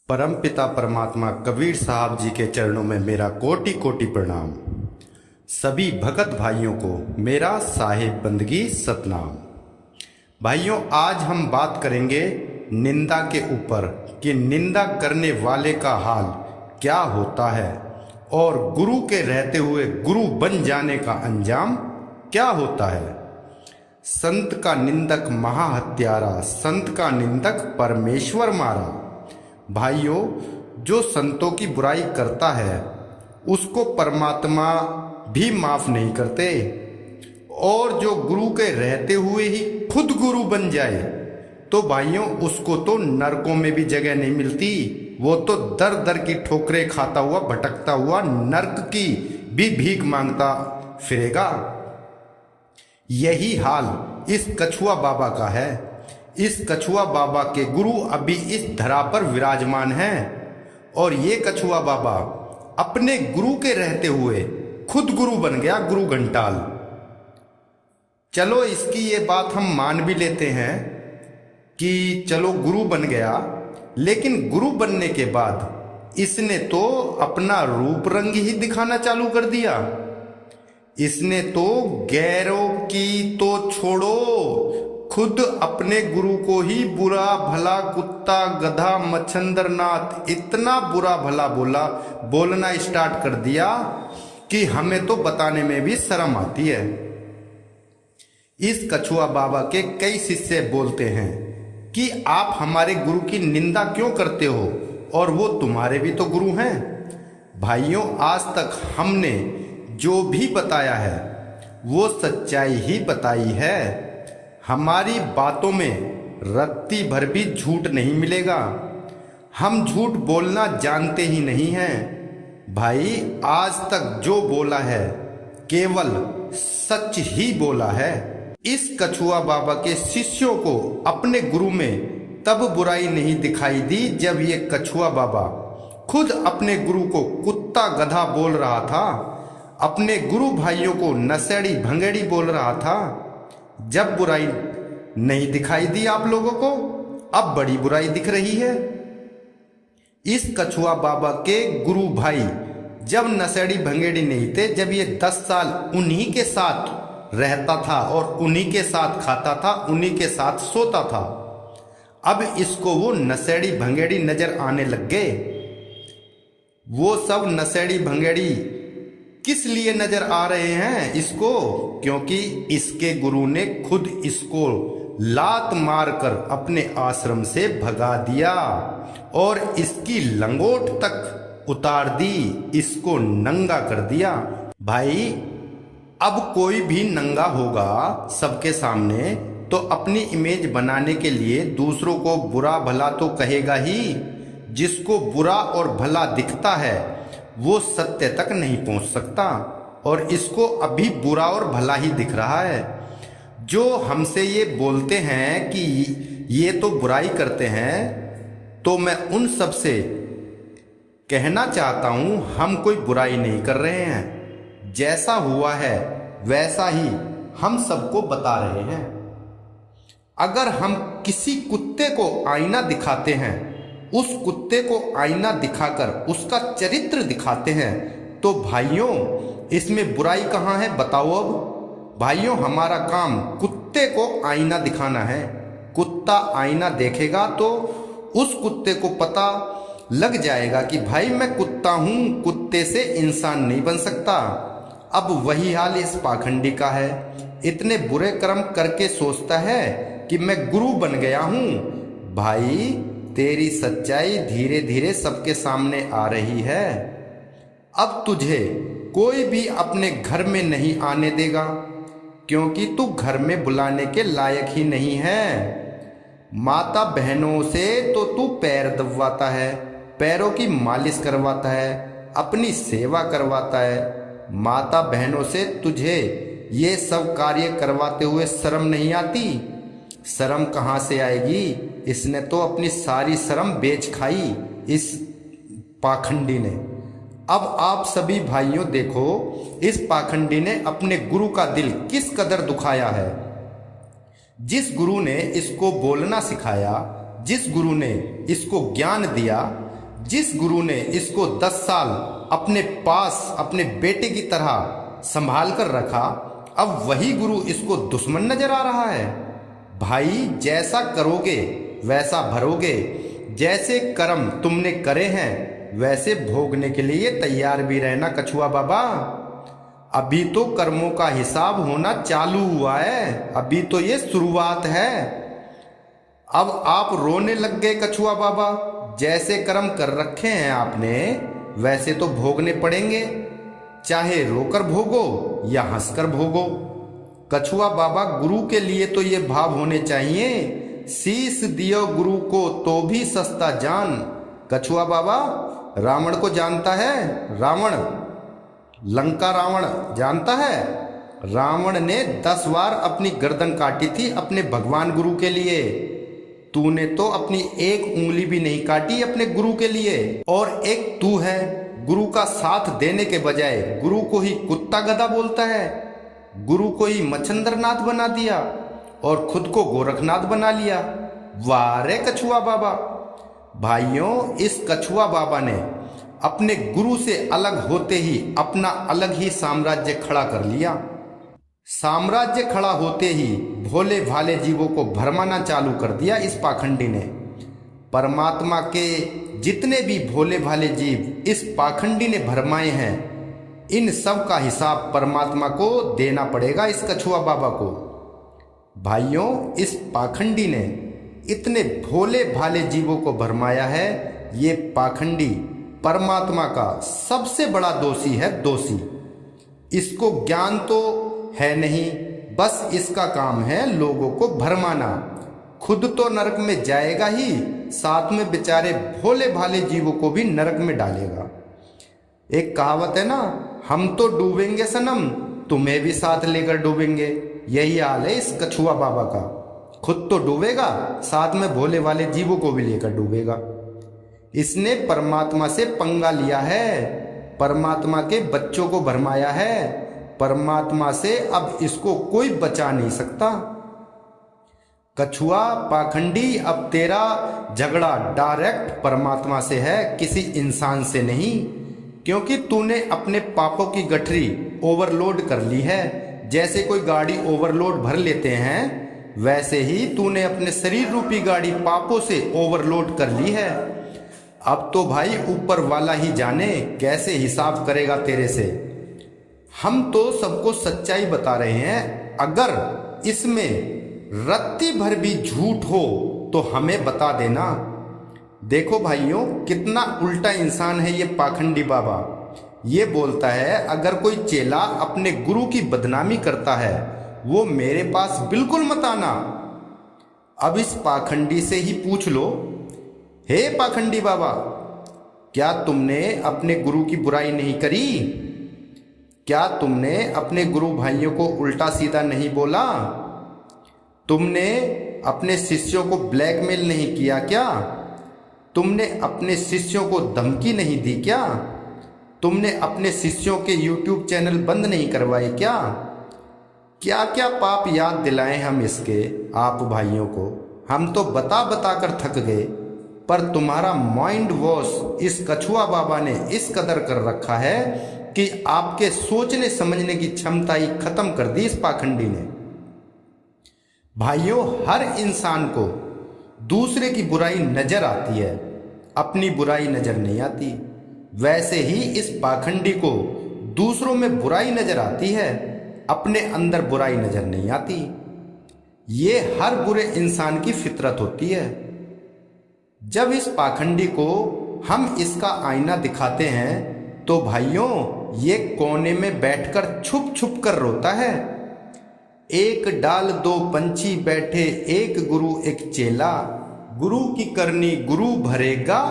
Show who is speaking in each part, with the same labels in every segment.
Speaker 1: परमपिता परमात्मा कबीर साहब जी के चरणों में मेरा कोटि कोटि प्रणाम। सभी भगत भाइयों को मेरा साहिब बंदगी सतनाम। भाइयों, आज हम बात करेंगे निंदा के ऊपर कि निंदा करने वाले का हाल क्या होता है और गुरु के रहते हुए गुरु बन जाने का अंजाम क्या होता है। संत का निंदक महाहत्यारा, संत का निंदक परमेश्वर मारा। भाइयों, जो संतों की बुराई करता है उसको परमात्मा भी माफ नहीं करते, और जो गुरु के रहते हुए ही खुद गुरु बन जाए तो भाइयों उसको तो नरकों में भी जगह नहीं मिलती। वो तो दर दर की ठोकरें खाता हुआ भटकता हुआ नरक की भी भीख मांगता फिरेगा। यही हाल इस कछुआ बाबा का है। इस कछुआ बाबा के गुरु अभी इस धरा पर विराजमान हैं, और ये कछुआ बाबा अपने गुरु के रहते हुए खुद गुरु बन गया, गुरु घंटाल। चलो इसकी ये बात हम मान भी लेते हैं कि चलो गुरु बन गया, लेकिन गुरु बनने के बाद इसने तो अपना रूप रंग ही दिखाना चालू कर दिया। इसने तो गैरों की तो छोड़ो, खुद अपने गुरु को ही बुरा भला कुत्ता गधा मच्छंदरनाथ इतना बुरा भला बोलना स्टार्ट कर दिया कि हमें तो बताने में भी शर्म आती है। इस कछुआ बाबा के कई शिष्य बोलते हैं कि आप हमारे गुरु की निंदा क्यों करते हो, और वो तुम्हारे भी तो गुरु हैं। भाइयों, आज तक हमने जो भी बताया है वो सच्चाई ही बताई है। हमारी बातों में रत्ती भर भी झूठ नहीं मिलेगा। हम झूठ बोलना जानते ही नहीं हैं। भाई, आज तक जो बोला है केवल सच ही बोला है। इस कछुआ बाबा के शिष्यों को अपने गुरु में तब बुराई नहीं दिखाई दी जब ये कछुआ बाबा खुद अपने गुरु को कुत्ता गधा बोल रहा था, अपने गुरु भाइयों को नशेड़ी भंगेड़ी बोल रहा था। जब बुराई नहीं दिखाई दी आप लोगों को, अब बड़ी बुराई दिख रही है। इस कछुआ बाबा के गुरु भाई जब नशेड़ी भंगेड़ी नहीं थे, जब ये 10 साल उन्हीं के साथ रहता था और उन्हीं के साथ खाता था, उन्हीं के साथ सोता था, अब इसको वो नशेड़ी भंगेड़ी नजर आने लग गए। वो सब नशेड़ी भंगेड़ी किस लिए नजर आ रहे हैं इसको? क्योंकि इसके गुरु ने खुद इसको लात मारकर अपने आश्रम से भगा दिया और इसकी लंगोट तक उतार दी, इसको नंगा कर दिया। भाई, अब कोई भी नंगा होगा सबके सामने तो अपनी इमेज बनाने के लिए दूसरों को बुरा भला तो कहेगा ही। जिसको बुरा और भला दिखता है वो सत्य तक नहीं पहुंच सकता, और इसको अभी बुरा और भला ही दिख रहा है। जो हमसे ये बोलते हैं कि ये तो बुराई करते हैं, तो मैं उन सब से कहना चाहता हूं हम कोई बुराई नहीं कर रहे हैं। जैसा हुआ है वैसा ही हम सबको बता रहे हैं। अगर हम किसी कुत्ते को आईना दिखाते हैं, उस कुत्ते को आईना दिखाकर उसका चरित्र दिखाते हैं, तो भाइयों इसमें बुराई कहाँ है बताओ। अब भाइयों, हमारा काम कुत्ते को आईना दिखाना है। कुत्ता आईना देखेगा तो उस कुत्ते को पता लग जाएगा कि भाई मैं कुत्ता हूं, कुत्ते से इंसान नहीं बन सकता। अब वही हाल इस पाखंडी का है। इतने बुरे कर्म करके सोचता है कि मैं गुरु बन गया हूं। भाई, तेरी सच्चाई धीरे धीरे सबके सामने आ रही है। अब तुझे कोई भी अपने घर में नहीं आने देगा, क्योंकि तू घर में बुलाने के लायक ही नहीं है। माता बहनों से तो तू पैर दबवाता है, पैरों की मालिश करवाता है, अपनी सेवा करवाता है। माता बहनों से तुझे ये सब कार्य करवाते हुए शर्म नहीं आती? शर्म कहाँ से आएगी? इसने तो अपनी सारी शर्म बेच खाई, इस पाखंडी ने। अब आप सभी भाइयों देखो, इस पाखंडी ने अपने गुरु का दिल किस कदर दुखाया है। जिस गुरु ने इसको बोलना सिखाया, जिस गुरु ने इसको ज्ञान दिया, जिस गुरु ने इसको 10 साल अपने पास अपने बेटे की तरह संभाल कर रखा, अब वही गुरु इसको दुश्मन नजर आ रहा है। भाई, जैसा करोगे वैसा भरोगे। जैसे कर्म तुमने करे हैं वैसे भोगने के लिए तैयार भी रहना कछुआ बाबा। अभी तो कर्मों का हिसाब होना चालू हुआ है, अभी तो ये शुरुआत है। अब आप रोने लग गए कछुआ बाबा। जैसे कर्म कर रखे हैं आपने वैसे तो भोगने पड़ेंगे, चाहे रोकर भोगो या हंसकर भोगो। कछुआ बाबा, गुरु के लिए तो ये भाव होने चाहिए, शीश दियो गुरु को तो भी सस्ता जान। कछुआ बाबा, रावण को जानता है? रावण, लंका रावण जानता है? रावण ने 10 बार अपनी गर्दन काटी थी अपने भगवान गुरु के लिए। तूने तो अपनी एक उंगली भी नहीं काटी अपने गुरु के लिए। और एक तू है, गुरु का साथ देने के बजाय गुरु को ही कुत्ता गधा बोलता है, गुरु को ही मच्छंदरनाथ बना दिया और खुद को गोरखनाथ बना लिया। वाह रे कछुआ बाबा। भाइयों, इस कछुआ बाबा ने अपने गुरु से अलग होते ही अपना अलग ही साम्राज्य खड़ा कर लिया। साम्राज्य खड़ा होते ही भोले भाले जीवों को भरमाना चालू कर दिया इस पाखंडी ने। परमात्मा के जितने भी भोले भाले जीव इस पाखंडी ने भरमाए हैं, इन सब का हिसाब परमात्मा को देना पड़ेगा इस कछुआ बाबा को। भाइयों, इस पाखंडी ने इतने भोले भाले जीवों को भरमाया है। ये पाखंडी परमात्मा का सबसे बड़ा दोषी है, दोषी। इसको ज्ञान तो है नहीं, बस इसका काम है लोगों को भरमाना। खुद तो नरक में जाएगा ही, साथ में बेचारे भोले भाले जीवों को भी नरक में डालेगा। एक कहावत है ना, हम तो डूबेंगे सनम, तुम्हें भी साथ लेकर डूबेंगे। यही हाल है इस कछुआ बाबा का, खुद तो डूबेगा, साथ में भोले वाले जीवों को भी लेकर डूबेगा। इसने परमात्मा से पंगा लिया है, परमात्मा के बच्चों को भरमाया है। परमात्मा से अब इसको कोई बचा नहीं सकता। कछुआ पाखंडी, अब तेरा झगड़ा डायरेक्ट परमात्मा से है, किसी इंसान से नहीं। क्योंकि तूने अपने पापों की गठरी ओवरलोड कर ली है। जैसे कोई गाड़ी ओवरलोड भर लेते हैं, वैसे ही तूने अपने शरीर रूपी गाड़ी पापों से ओवरलोड कर ली है। अब तो भाई ऊपर वाला ही जाने कैसे हिसाब करेगा तेरे से। हम तो सबको सच्चाई बता रहे हैं, अगर इसमें रत्ती भर भी झूठ हो तो हमें बता देना। देखो भाइयों, कितना उल्टा इंसान है ये पाखंडी बाबा। ये बोलता है अगर कोई चेला अपने गुरु की बदनामी करता है वो मेरे पास बिल्कुल मत आना। अब इस पाखंडी से ही पूछ लो, हे पाखंडी बाबा, क्या तुमने अपने गुरु की बुराई नहीं करी? क्या तुमने अपने गुरु भाइयों को उल्टा सीधा नहीं बोला? तुमने अपने शिष्यों को ब्लैकमेल नहीं किया क्या? तुमने अपने शिष्यों को धमकी नहीं दी क्या? तुमने अपने शिष्यों के YouTube चैनल बंद नहीं करवाए क्या? क्या क्या पाप याद दिलाएं हम इसके आप भाइयों को। हम तो बता बता कर थक गए, पर तुम्हारा माइंड वॉश इस कछुआ बाबा ने इस कदर कर रखा है कि आपके सोचने समझने की क्षमता ही खत्म कर दी इस पाखंडी ने। भाइयों, हर इंसान को दूसरे की बुराई नजर आती है, अपनी बुराई नजर नहीं आती। वैसे ही इस पाखंडी को दूसरों में बुराई नजर आती है, अपने अंदर बुराई नजर नहीं आती। ये हर बुरे इंसान की फितरत होती है। जब इस पाखंडी को हम इसका आईना दिखाते हैं तो भाइयों ये कोने में बैठकर छुप छुप कर रोता है। एक डाल दो पंछी बैठे, एक गुरु एक चेला, गुरु की करनी गुरु भरेगा,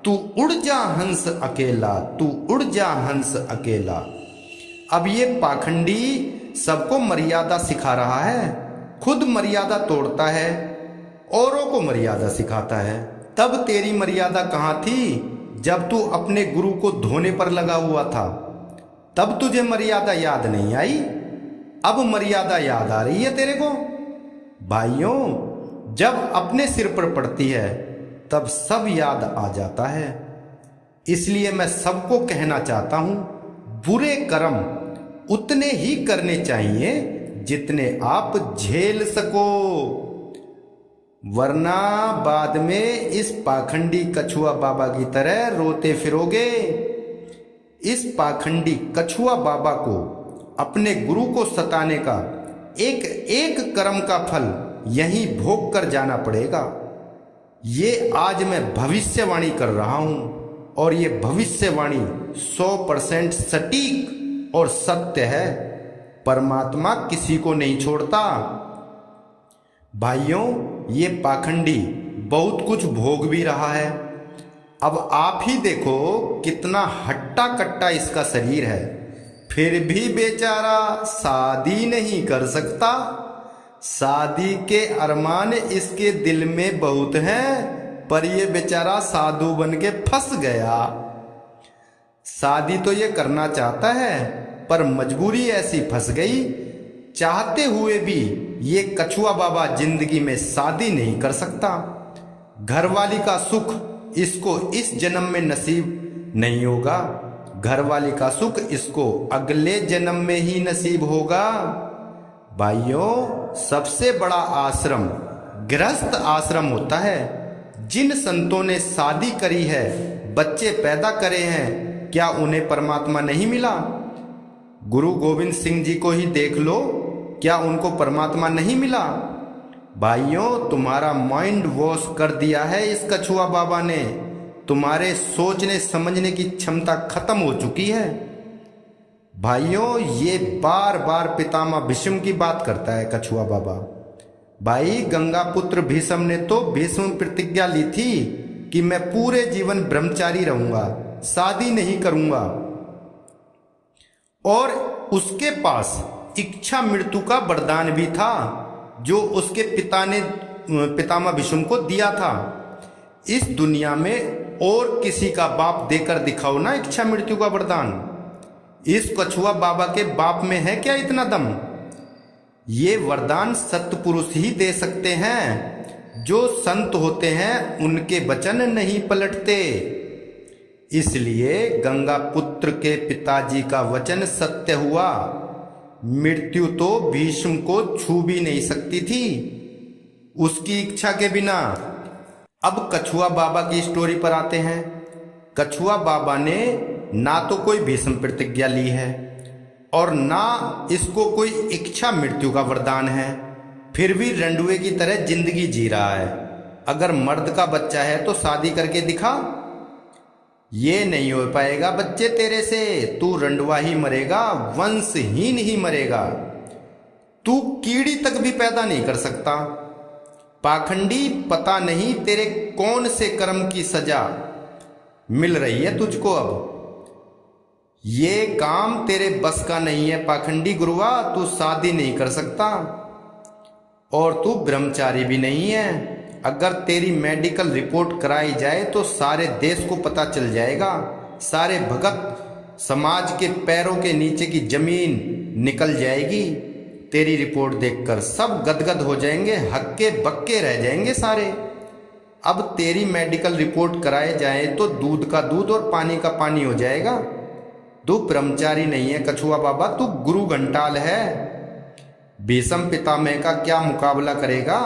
Speaker 1: तू उड़ जा हंस अकेला, तू उड़ जा हंस अकेला। अब ये पाखंडी सबको मर्यादा सिखा रहा है, खुद मर्यादा तोड़ता है, औरों को मर्यादा सिखाता है। तब तेरी मर्यादा कहाँ थी जब तू अपने गुरु को धोने पर लगा हुआ था? तब तुझे मर्यादा याद नहीं आई, अब मर्यादा याद आ रही है तेरे को। भाइयों, जब अपने सिर पर पड़ती है तब सब याद आ जाता है। इसलिए मैं सबको कहना चाहता हूं, बुरे कर्म उतने ही करने चाहिए जितने आप झेल सको, वरना बाद में इस पाखंडी कछुआ बाबा की तरह रोते फिरोगे। इस पाखंडी कछुआ बाबा को अपने गुरु को सताने का एक एक कर्म का फल यहीं भोग कर जाना पड़ेगा। ये आज मैं भविष्यवाणी कर रहा हूं और ये भविष्यवाणी 100% सटीक और सत्य है। परमात्मा किसी को नहीं छोड़ता। भाइयों, ये पाखंडी बहुत कुछ भोग भी रहा है। अब आप ही देखो कितना हट्टा कट्टा इसका शरीर है, फिर भी बेचारा शादी नहीं कर सकता। शादी के अरमान इसके दिल में बहुत हैं, पर ये बेचारा साधु बन के फंस गया। शादी तो ये करना चाहता है, पर मजबूरी ऐसी फंस गई। चाहते हुए भी ये कछुआ बाबा जिंदगी में शादी नहीं कर सकता। घरवाली का सुख इसको इस जन्म में नसीब नहीं होगा, घरवाली का सुख इसको अगले जन्म में ही नसीब होगा। भाइयों, सबसे बड़ा आश्रम गृहस्थ आश्रम होता है। जिन संतों ने शादी करी है, बच्चे पैदा करे हैं, क्या उन्हें परमात्मा नहीं मिला? गुरु गोविंद सिंह जी को ही देख लो, क्या उनको परमात्मा नहीं मिला? भाइयों, तुम्हारा माइंड वॉश कर दिया है इस कछुआ बाबा ने। तुम्हारे सोचने समझने की क्षमता खत्म हो चुकी है। भाइयों, ये बार बार पितामह भीष्म की बात करता है कछुआ बाबा। भाई, गंगा पुत्र भीष्म ने तो भीष्म प्रतिज्ञा ली थी कि मैं पूरे जीवन ब्रह्मचारी रहूंगा, शादी नहीं करूंगा, और उसके पास इच्छा मृत्यु का वरदान भी था जो उसके पिता ने पितामह भीष्म को दिया था। इस दुनिया में और किसी का बाप देकर दिखाओ ना इच्छा मृत्यु का वरदान। इस कछुआ बाबा के बाप में है क्या इतना दम? ये वरदान सत्पुरुष ही दे सकते हैं। जो संत होते हैं उनके वचन नहीं पलटते। इसलिए गंगा पुत्र के पिताजी का वचन सत्य हुआ। मृत्यु तो भीष्म को छू भी नहीं सकती थी उसकी इच्छा के बिना। अब कछुआ बाबा की स्टोरी पर आते हैं। कछुआ बाबा ने ना तो कोई भीष्म प्रतिज्ञा ली है और ना इसको कोई इच्छा मृत्यु का वरदान है, फिर भी रंडुए की तरह जिंदगी जी रहा है। अगर मर्द का बच्चा है तो शादी करके दिखा। ये नहीं हो पाएगा बच्चे तेरे से, तू रंडवा ही मरेगा, वंशहीन ही मरेगा। तू कीड़ी तक भी पैदा नहीं कर सकता। पाखंडी, पता नहीं तेरे कौन से कर्म की सजा मिल रही है तुझको। अब ये काम तेरे बस का नहीं है पाखंडी गुरुआ। तू शादी नहीं कर सकता और तू ब्रह्मचारी भी नहीं है। अगर तेरी मेडिकल रिपोर्ट कराई जाए तो सारे देश को पता चल जाएगा। सारे भगत समाज के पैरों के नीचे की जमीन निकल जाएगी। तेरी रिपोर्ट देखकर सब गदगद हो जाएंगे, हक्के बक्के रह जाएंगे सारे। अब तेरी मेडिकल रिपोर्ट कराए जाए तो दूध का दूध और पानी का पानी हो जाएगा। तू ब्रह्मचारी नहीं है कछुआ बाबा, तू गुरु घंटाल है। भीष्म पितामह का क्या मुकाबला करेगा?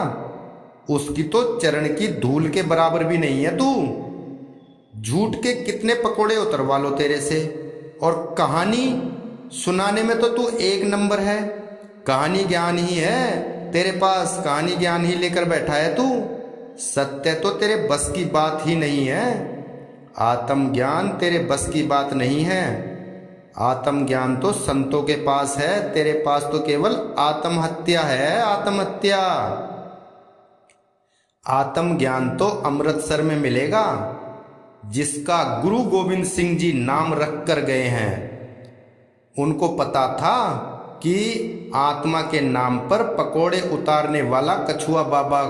Speaker 1: उसकी तो चरण की धूल के बराबर भी नहीं है तू। झूठ के कितने पकोड़े उतरवा लो तेरे से, और कहानी सुनाने में तो तू एक नंबर है। कहानी ज्ञान ही है तेरे पास, कहानी ज्ञान ही लेकर बैठा है तू। सत्य तो तेरे बस की बात ही नहीं है। आत्मज्ञान तेरे बस की बात नहीं है। आत्मज्ञान तो संतों के पास है, तेरे पास तो केवल आत्महत्या है, आत्महत्या। आत्मज्ञान तो अमृतसर में मिलेगा, जिसका गुरु गोविंद सिंह जी नाम रख कर गए हैं। उनको पता था कि आत्मा के नाम पर पकोड़े उतारने वाला कछुआ बाबा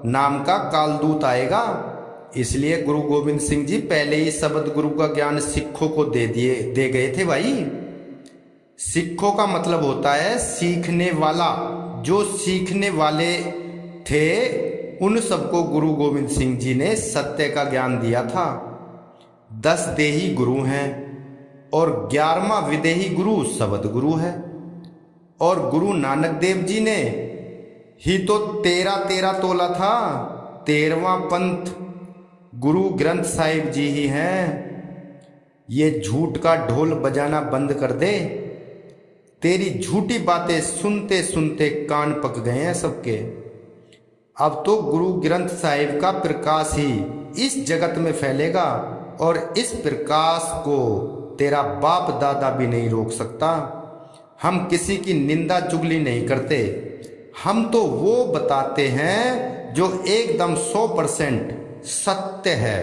Speaker 1: नाम का कालदूत आएगा। इसलिए गुरु गोविंद सिंह जी पहले ही शब्द गुरु का ज्ञान सिखों को दे गए थे। भाई, सिखों का मतलब होता है सीखने वाला। जो सीखने वाले थे उन सबको गुरु गोविंद सिंह जी ने सत्य का ज्ञान दिया था। 10 देही गुरु हैं और 11वां विदेही गुरु शब्द गुरु है। और गुरु नानक देव जी ने ही तो 13 तोला था। 13वां पंथ गुरु ग्रंथ साहिब जी ही हैं। ये झूठ का ढोल बजाना बंद कर दे। तेरी झूठी बातें सुनते सुनते कान पक गए हैं सबके। अब तो गुरु ग्रंथ साहिब का प्रकाश ही इस जगत में फैलेगा और इस प्रकाश को तेरा बाप दादा भी नहीं रोक सकता। हम किसी की निंदा चुगली नहीं करते, हम तो वो बताते हैं जो एकदम 100% सत्य है।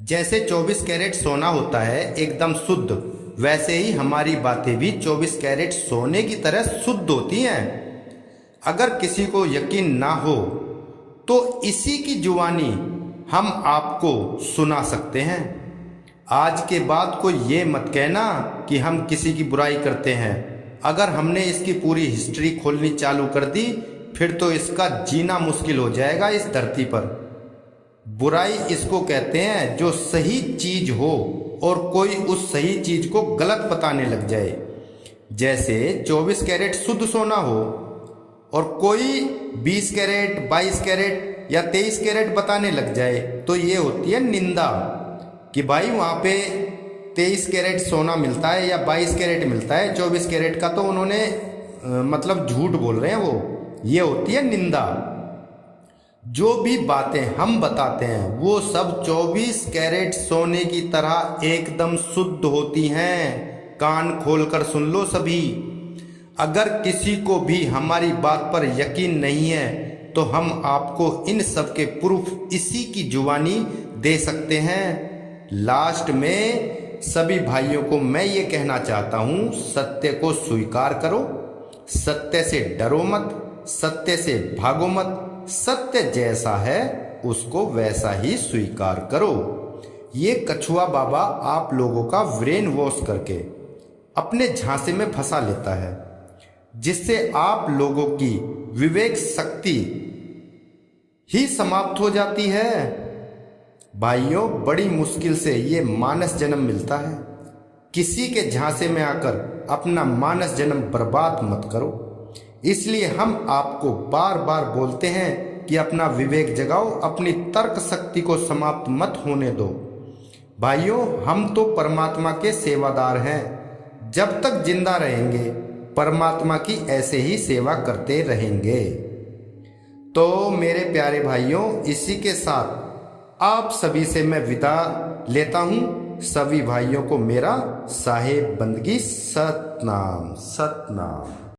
Speaker 1: जैसे 24 कैरेट सोना होता है एकदम शुद्ध, वैसे ही हमारी बातें भी 24 कैरेट सोने की तरह शुद्ध होती हैं। अगर किसी को यकीन ना हो तो इसी की जुबानी हम आपको सुना सकते हैं। आज के बाद कोई ये मत कहना कि हम किसी की बुराई करते हैं। अगर हमने इसकी पूरी हिस्ट्री खोलनी चालू कर दी फिर तो इसका जीना मुश्किल हो जाएगा इस धरती पर। बुराई इसको कहते हैं जो सही चीज हो और कोई उस सही चीज को गलत बताने लग जाए। जैसे 24 कैरेट शुद्ध सोना हो और कोई 20 कैरेट 22 कैरेट या 23 कैरेट बताने लग जाए तो ये होती है निंदा कि भाई वहाँ पे 23 कैरेट सोना मिलता है या 22 कैरेट मिलता है, 24 कैरेट का तो उन्होंने मतलब झूठ बोल रहे हैं वो। ये होती है निंदा। जो भी बातें हम बताते हैं वो सब 24 कैरेट सोने की तरह एकदम शुद्ध होती हैं। कान खोलकर सुन लो सभी। अगर किसी को भी हमारी बात पर यकीन नहीं है तो हम आपको इन सब के प्रूफ इसी की जुबानी दे सकते हैं। लास्ट में सभी भाइयों को मैं ये कहना चाहता हूँ, सत्य को स्वीकार करो, सत्य से डरो मत, सत्य से भागो मत। सत्य जैसा है उसको वैसा ही स्वीकार करो। ये कछुआ बाबा आप लोगों का ब्रेन वॉश करके अपने झांसे में फंसा लेता है, जिससे आप लोगों की विवेक शक्ति ही समाप्त हो जाती है। भाइयों, बड़ी मुश्किल से ये मानस जन्म मिलता है। किसी के झांसे में आकर अपना मानस जन्म बर्बाद मत करो। इसलिए हम आपको बार बार बोलते हैं कि अपना विवेक जगाओ, अपनी तर्क शक्ति को समाप्त मत होने दो। भाइयों, हम तो परमात्मा के सेवादार हैं। जब तक जिंदा रहेंगे परमात्मा की ऐसे ही सेवा करते रहेंगे। तो मेरे प्यारे भाइयों, इसी के साथ आप सभी से मैं विदा लेता हूँ। सभी भाइयों को मेरा साहेब बंदगी सतनाम सतनाम।